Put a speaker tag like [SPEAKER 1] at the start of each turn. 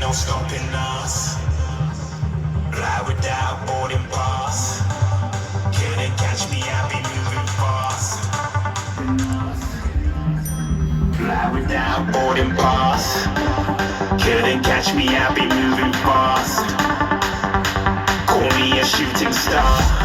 [SPEAKER 1] no stopping us. Fly without boarding pass. Couldn't catch me, I be moving fast. Fly without boarding pass. Couldn't catch me, I be moving fast. Call me a shooting star.